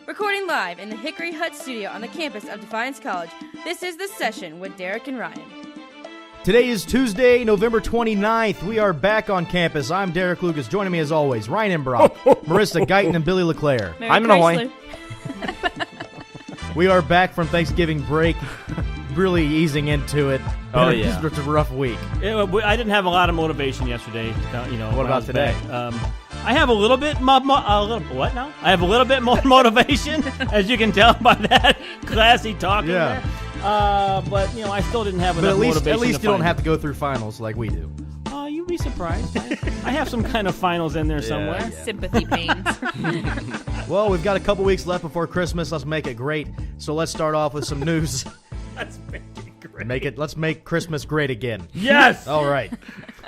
Recording live in the Hickory Hut studio on the campus of Defiance College, this is The Session with Derek and Ryan. Today is Tuesday, November 29th. We are back on campus. I'm Derek Lucas. Joining me as always, Ryan Embrock, Marissa Guyton, and Billy LeClaire. I'm in Hawaii. We are back from Thanksgiving break, really easing into it. Oh, yeah. It's a rough week. I didn't have a lot of motivation yesterday. What about today? I have a little bit what now? I have a little bit more motivation, as you can tell by that classy talking there. But I still didn't have enough motivation. At least you don't have to go through finals like we do. You'd be surprised. I have some kind of finals in there somewhere. Yeah. Sympathy pains. Well, we've got a couple weeks left before Christmas. Let's make it great. So let's start off with some news. Let's make it great. Let's make Christmas great again. Yes. All right.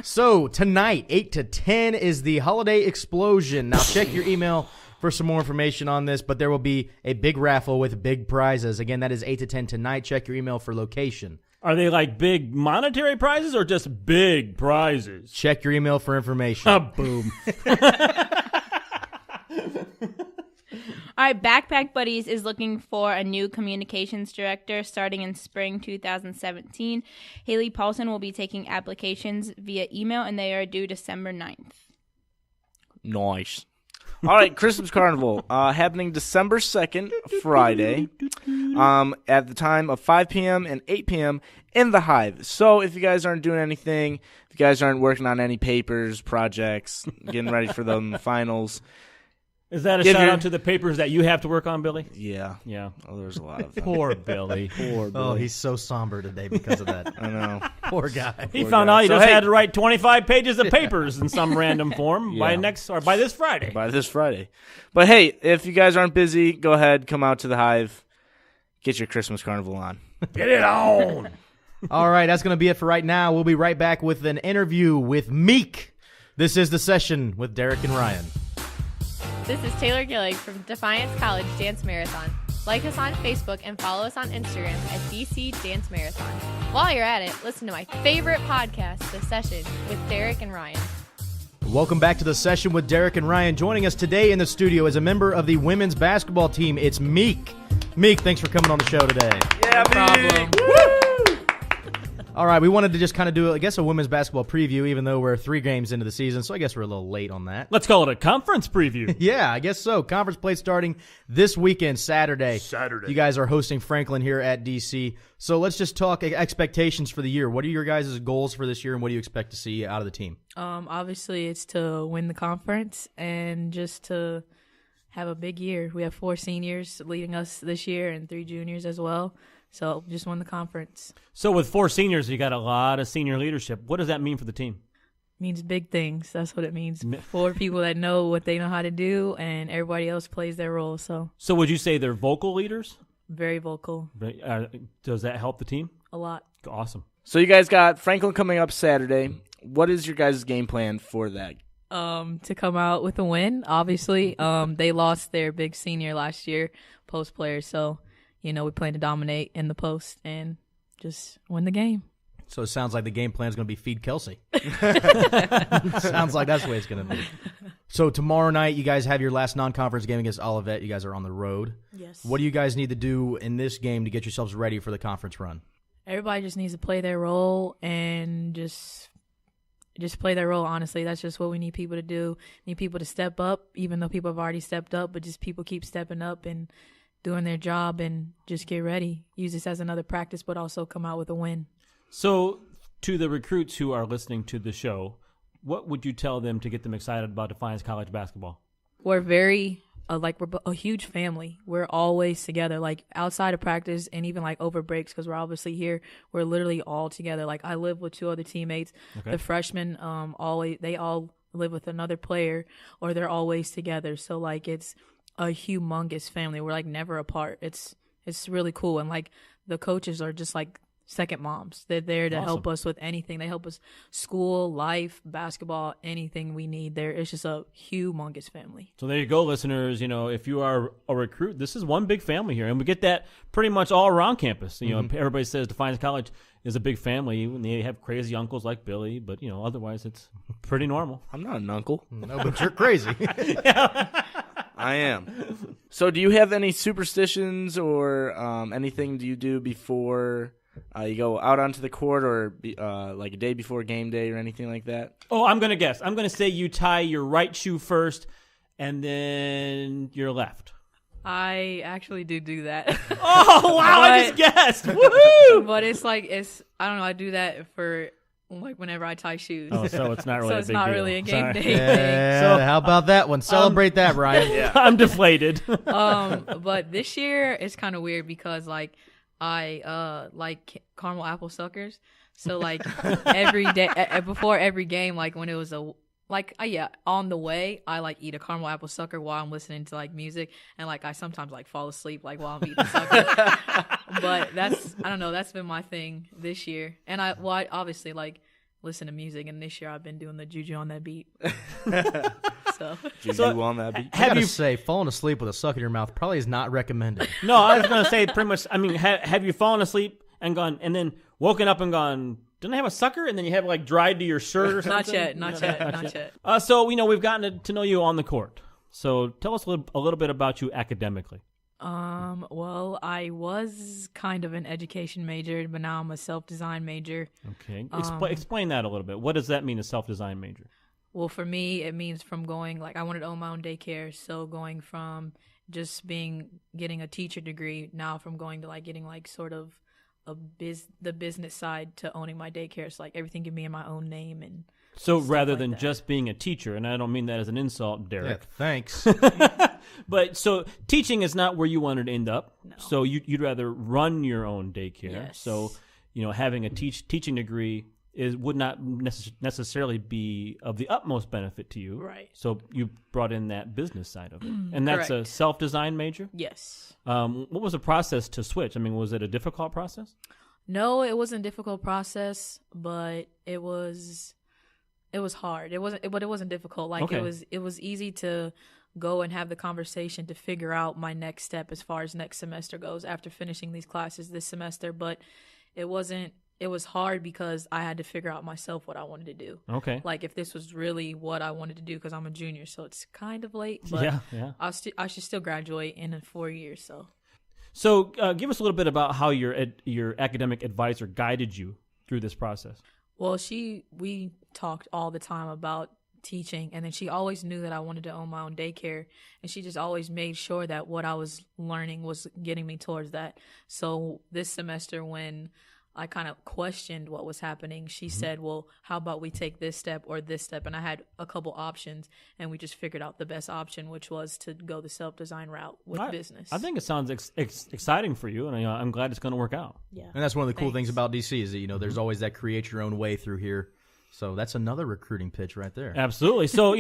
So tonight, 8 to 10 is the Holiday Explosion. Now check your email for some more information on this, but there will be a big raffle with big prizes. Again, that is 8 to 10 tonight. Check your email for location. Are they like big monetary prizes or just big prizes? Check your email for information. Boom. All right, Backpack Buddies is looking for a new communications director starting in spring 2017. Haley Paulson will be taking applications via email, and they are due December 9th. Nice. All right, Christmas Carnival happening December 2nd, Friday, at the time of 5 p.m. and 8 p.m. in the Hive. So if you guys aren't doing anything, if you guys aren't working on any papers, projects, getting ready for the finals. Is that a shout-out to the papers that you have to work on, Billy? Yeah. Yeah. Oh, there's a lot of them. Poor Billy. Poor Billy. Oh, he's so somber today because of that. I know. Poor guy. He found out he just had to write 25 pages of papers in some random form by this Friday. By this Friday. But, hey, if you guys aren't busy, go ahead, come out to the Hive, get your Christmas Carnival on. Get it on! All right, that's going to be it for right now. We'll be right back with an interview with Meek. This is The Session with Derek and Ryan. This is Taylor Gillig from Defiance College Dance Marathon. Like us on Facebook and follow us on Instagram at DC Dance Marathon. While you're at it, listen to my favorite podcast, The Session, with Derek and Ryan. Welcome back to The Session with Derek and Ryan. Joining us today in the studio is a member of the women's basketball team. It's Meek. Meek, thanks for coming on the show today. Yeah, No problem. All right, we wanted to just kind of do, I guess, a women's basketball preview, even though we're 3 games into the season, so I guess we're a little late on that. Let's call it a conference preview. Yeah, I guess so. Conference play starting this weekend, Saturday. You guys are hosting Franklin here at DC. So let's just talk expectations for the year. What are your guys' goals for this year, and what do you expect to see out of the team? Obviously, it's to win the conference and just to have a big year. We have 4 seniors leading us this year and 3 juniors as well. So just won the conference. So with 4 seniors, you got a lot of senior leadership. What does that mean for the team? Means big things. That's what it means. 4 people that know what they know how to do, and everybody else plays their role. So would you say they're vocal leaders? very vocal. Does that help the team? A lot. Awesome. So you guys got Franklin coming up Saturday. What is your guys' game plan for that? To come out with a win, obviously. They lost their big senior last year, post player. So, we plan to dominate in the post and just win the game. So it sounds like the game plan is going to be feed Kelsey. Sounds like that's the way it's going to be. So tomorrow night, you guys have your last non-conference game against Olivet. You guys are on the road. Yes. What do you guys need to do in this game to get yourselves ready for the conference run? Everybody just needs to play their role and just play their role, honestly. That's just what we need people to do. Need people to step up, even though people have already stepped up, but just people keep stepping up and doing their job and just get ready. Use this as another practice, but also come out with a win. So to the recruits who are listening to the show, what would you tell them to get them excited about Defiance College basketball? We're very, we're a huge family. We're always together, outside of practice and even over breaks, because we're obviously here. We're literally all together. I live with 2 other teammates. Okay. The freshmen, they all live with another player, or they're always together. So it's a humongous family. We're never apart. It's really cool. And the coaches are just second moms. They're there to help us with anything. They help us school, life, basketball, anything we need. It's just a humongous family. So there you go, listeners. If you are a recruit, this is one big family here. And we get that pretty much all around campus. Everybody says Defiance College is a big family. And they have crazy uncles like Billy, but, otherwise it's pretty normal. I'm not an uncle. No, but you're crazy. I am. So do you have any superstitions or anything do you do before you go out onto the court or like a day before game day or anything like that? Oh, I'm going to guess. I'm going to say you tie your right shoe first and then your left. I actually do that. Oh, wow, I just guessed. Woohoo! But it's like, I don't know, I do that for like whenever I tie shoes. Oh, so it's not really So a it's big not deal. really a game Sorry. day Yeah, thing. So- how about that one? Celebrate that, Ryan. Yeah. I'm deflated. But this year it's kind of weird because like I like caramel apple suckers. So like every day before every game, like when it was on the way, I like eat a caramel apple sucker while I'm listening to like music, and like I sometimes like fall asleep like while I'm eating the sucker. But I don't know, that's been my thing this year. And I obviously like listen to music, and this year I've been doing the juju on that beat. So Juju on that beat. I gotta say, falling asleep with a suck in your mouth probably is not recommended. No, I was going to say pretty much, I mean, have you fallen asleep and gone, and then woken up and gone, didn't I have a sucker? And then you have it like dried to your shirt or something? not yet. So, we've gotten to know you on the court. So tell us a little bit about you academically. Well, I was kind of an education major, but now I'm a self-design major. Okay. Explain that a little bit. What does that mean, a self-design major? Well, for me, it means from going, like, I wanted to own my own daycare, so going from just getting a teacher degree, now from going to, like, getting, like, sort of the business side to owning my daycare. So, like, everything can be in my own name and So stuff rather like than that. just being a teacher, and I don't mean that as an insult, Yeah, Derek, thanks. but so teaching is not where you wanted to end up. No. So you'd rather run your own daycare. Yes. So, having a teaching degree would not necessarily be of the utmost benefit to you. Right. So you brought in that business side of it. And that's a Correct. self-design major? Yes. What was the process to switch? I mean, was it a difficult process? No, it wasn't a difficult process, but it was hard. It wasn't difficult. Like Okay. it was easy to go and have the conversation to figure out my next step as far as next semester goes after finishing these classes this semester, but it was hard because I had to figure out myself what I wanted to do. Okay. Like if this was really what I wanted to do, because I'm a junior, so it's kind of late, but Yeah. I should still graduate in 4 years, so. So give us a little bit about how your academic advisor guided you through this process. Well, we talked all the time about teaching, and then she always knew that I wanted to own my own daycare, and she just always made sure that what I was learning was getting me towards that. So this semester, when I kind of questioned what was happening, she said, well, how about we take this step or this step? And I had a couple options, and we just figured out the best option, which was to go the self-design route with business. I think it sounds exciting for you, and I'm glad it's going to work out. Yeah. And that's one of the cool things Thanks. about DC is that, there's always that create your own way through here. So that's another recruiting pitch right there. Absolutely. So,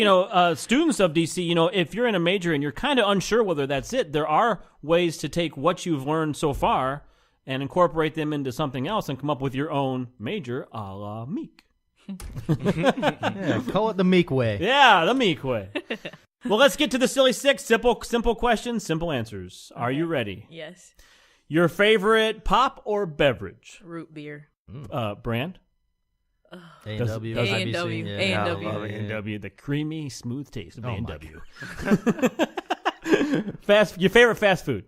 students of DC, if you're in a major and you're kind of unsure whether that's it, there are ways to take what you've learned so far and incorporate them into something else and come up with your own major a la Meek. Yeah, call it the Meek way. Yeah, the Meek way. Well, let's get to the silly six. Simple questions, simple answers. Are you ready? Yes. Your favorite pop or beverage? Root beer. Brand? A&W. Does- A&W. Yeah. A&W. love it. A&W, the creamy, smooth taste of Oh, my A&W. Your favorite fast food?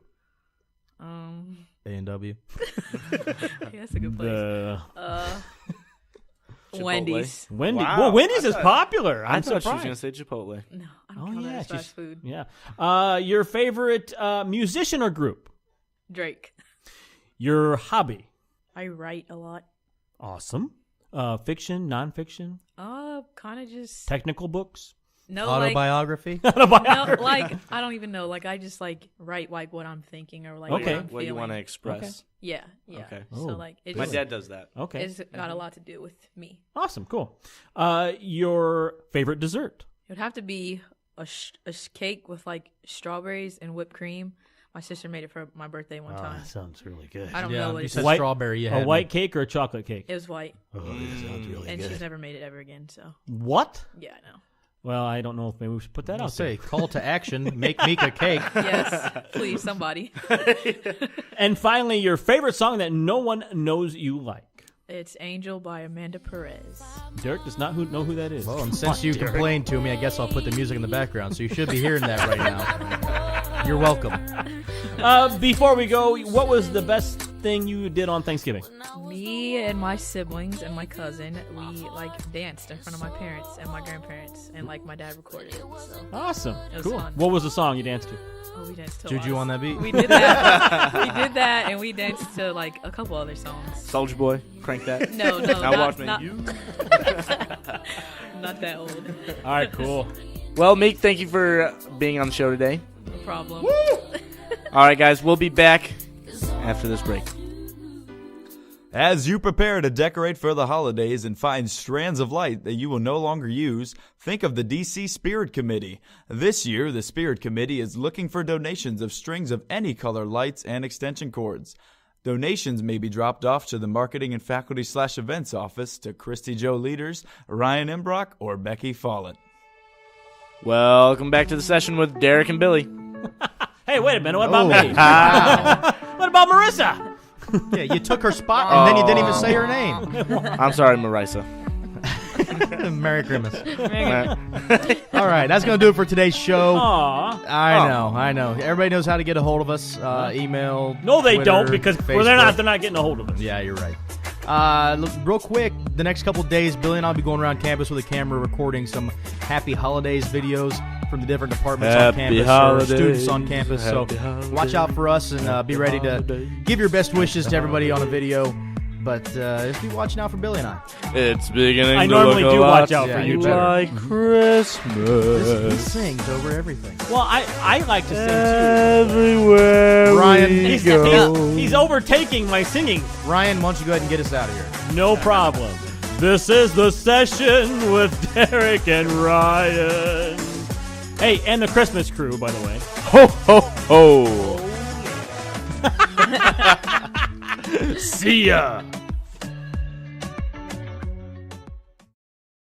A&W. Yeah, that's a good place. Chipotle. Wendy's. Wendy's. Wow. Well, Wendy's I is thought- popular. I I'm thought she was surprised. going to say Chipotle. No, I Oh, don't count yeah, that as she's- fast food. Yeah. Your favorite musician or group? Drake. Your hobby? I write a lot. Awesome. Fiction, nonfiction, Kind of just technical books? no, Autobiography. like no, like I don't even know. Like I just like write like what I'm thinking or like Okay. what I'm What you feeling. want to express. Yeah. Okay. So Oh. like it My just, dad does that. Okay. it's got a lot to do with me. Awesome. Cool. Your favorite dessert? It would have to be a cake with like strawberries and whipped cream. My sister made it for my birthday one time. That sounds really good. I don't Yeah, know what you it's said White- strawberry. You A had white me. cake or a chocolate cake? It was white, Oh, that sounds really and good. she's never made it ever again. So What? yeah, I know. Well, I don't know if maybe we should put that I'll out say there. call to action. Make Meek a cake. Yes, please, somebody. And finally, your favorite song that no one knows you like? It's Angel by Amanda Perez. Derek does not know who that is. Well, and since you complained to me, I guess I'll put the music in the background. So you should be hearing that right now. You're welcome. Before we go, what was the best thing you did on Thanksgiving? Me and my siblings and my cousin, we like danced in front of my parents and my grandparents, and like my dad recorded it. So Awesome. it was Cool. fun. What was the song you danced to? Oh, we danced to Juju on that beat? We did that. We did that, and we danced to like a couple other songs. Soldier Boy, crank that. No, Now watch me. not, You. not that old. All right, cool. Well, Meek, thank you for being on the show today. No problem. All right, guys, we'll be back after this break. As you prepare to decorate for the holidays and find strands of light that you will no longer use, think of the DC Spirit Committee. This year, the Spirit Committee is looking for donations of strings of any color lights and extension cords. Donations may be dropped off to the Marketing and Faculty/Events Office to Christy Joe Leaders, Ryan Embrock, or Becky Follett. Welcome back to the session with Derek and Billy. Hey, wait a minute. What about me? Wow. What about Marissa? Yeah, you took her spot, and then you didn't even say her name. I'm sorry, Marissa. Merry Christmas. All right, that's going to do it for today's show. Aw. I know. Everybody knows how to get a hold of us. Email. No, they Twitter, don't, because Facebook. they're not getting a hold of us. Yeah, you're right. Look, real quick, the next couple days, Billy and I'll be going around campus with a camera recording some Happy Holidays videos from the different departments on campus or students on campus. So watch out for us and be ready to give your best wishes to everybody on a video. But just be watching out for Billy and I. It's beginning I to normally look a do lot watch out for you, better. like He Christmas. sings over everything. Well, I like to sing Everywhere Ryan, we too. go. He's overtaking my singing. Ryan, why don't you go ahead and get us out of here? No problem. This is the session with Derek and Ryan. Hey, and the Christmas crew, by the way. Ho, ho, ho. See ya.